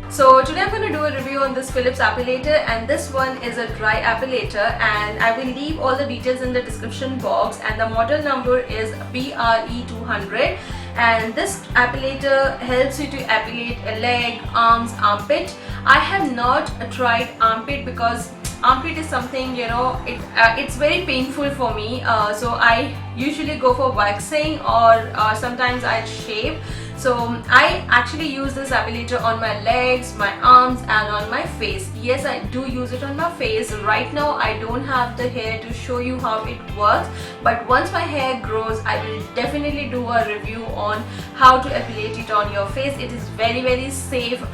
So today I'm going to do a review on this Philips appellator, and this one is a dry appellator, and I will leave all the details in the description box, and the model number is BRE200. And this appellator helps you to appellate a leg, arms, armpit. I have not tried armpit because armpit is something, it's very painful for me, so I usually go for waxing or sometimes I shave. So I actually use this appellator on my legs, my arms and on my face. Yes, I do use it on my face. Right now I don't have the hair to show you how it works, but once my hair grows I will definitely do a review on how to appellate it on your face. It is very safe,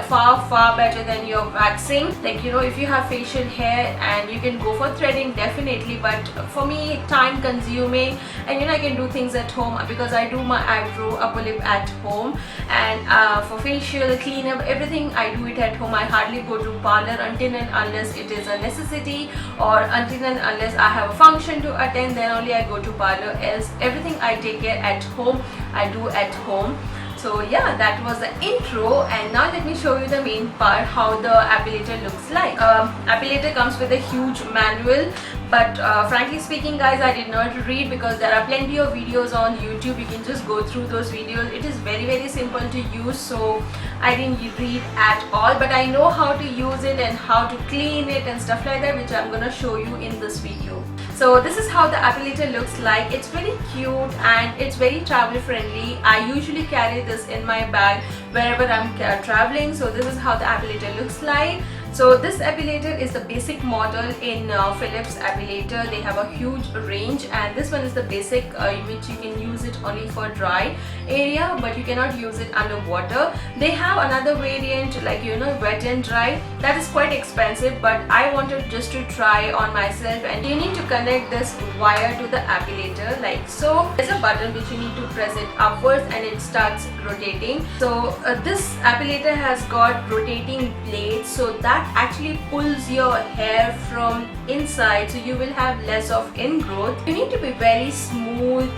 far better than your waxing. Like, if you have facial hair, and you can go for threading definitely, but for me time consuming, and I can do things at home because I do my eyebrow, upper lip at home, and for facial cleanup, everything I do it at home. I hardly go to parlor until and unless it is a necessity, or until and unless I have a function to attend, then only I go to parlor. Else everything I take care at home, I do at home. So yeah, that was the intro, and now let me show you the main part, how the appellator looks like. Appellator comes with a huge manual, but frankly speaking guys, I did not read because there are plenty of videos on YouTube. You can just go through those videos. It is very simple to use, so I didn't read at all, but I know how to use it and how to clean it and stuff like that, which I'm gonna show you in this video. So this is how the appellator looks like. It's very cute and it's very travel friendly. I usually carry this in my bag wherever I'm traveling. So this is how the appellator looks like. So this appellator is the basic model in Philips appellator. They have a huge range, and this one is the basic, which you can use it only for dry area, but you cannot use it underwater. They have another variant like wet and dry. That is quite expensive, but I wanted just to try on myself. And you need to connect this wire to the appellator like so. There's a button which you need to press it upwards and it starts rotating. So this appellator has got rotating blades, so that actually pulls your hair from inside, so you will have less of ingrowth. You need to be very smooth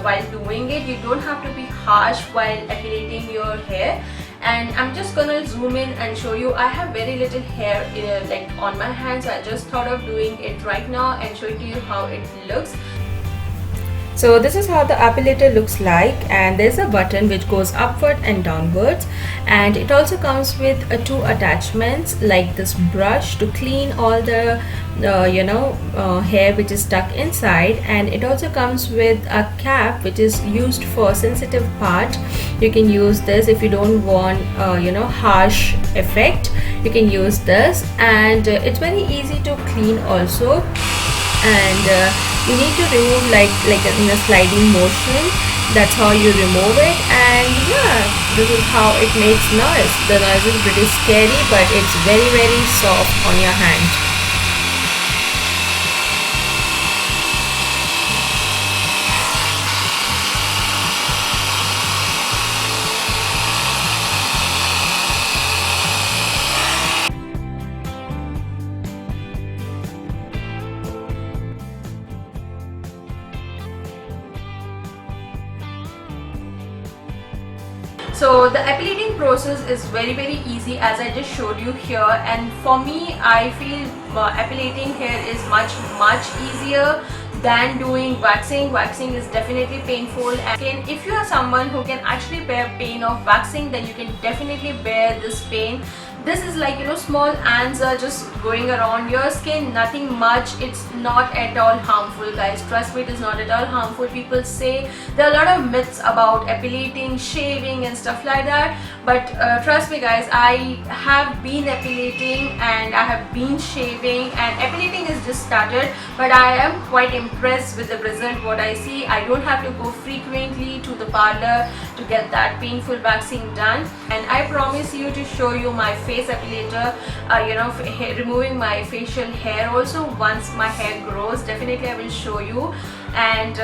while doing it. You don't have to be harsh while appellating your hair. And I'm just gonna zoom in and show you. I have very little hair like on my hands, so I just thought of doing it right now and showing to you how it looks. So this is how the appellator looks like, and there's a button which goes upward and downwards, and it also comes with two attachments like this brush to clean all the hair which is stuck inside, and it also comes with a cap which is used for sensitive part. You can use this if you don't want harsh effect. You can use this, and it's very easy to clean also, and you need to remove like in a sliding motion. That's how you remove it. And yeah, this is how it makes noise. The noise is pretty scary, but it's very soft on your hand. So the appellating process is very easy, as I just showed you here, and for me I feel appellating hair is much easier than doing waxing. Waxing is definitely painful, and if you are someone who can actually bear pain of waxing, then you can definitely bear this pain. This is like small ants are just going around your skin, nothing much. It's not at all harmful guys, trust me, it is not at all harmful. People say there are a lot of myths about appellating, shaving and stuff like that, but trust me guys, I have been appellating and I have been shaving, and appellating is just started, but I am quite impressed with the result what I see. I don't have to go frequently to the parlor to get that painful waxing done, and I promise you to show you my face appellator, removing my facial hair also. Once my hair grows, definitely I will show you. And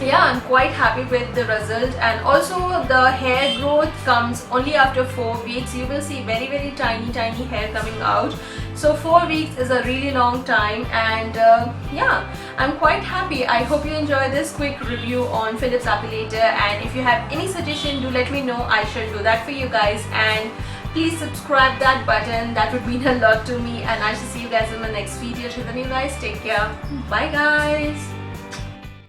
yeah, I'm quite happy with the result. And also the hair growth comes only after 4 weeks. You will see very tiny hair coming out. So 4 weeks is a really long time, and yeah, I'm quite happy. I hope you enjoy this quick review on Philips Appilator, and if you have any suggestion, do let me know. I shall do that for you guys, and please subscribe that button. That would mean a lot to me, and I shall see you guys in my next video. Till then, you guys take care. Bye guys.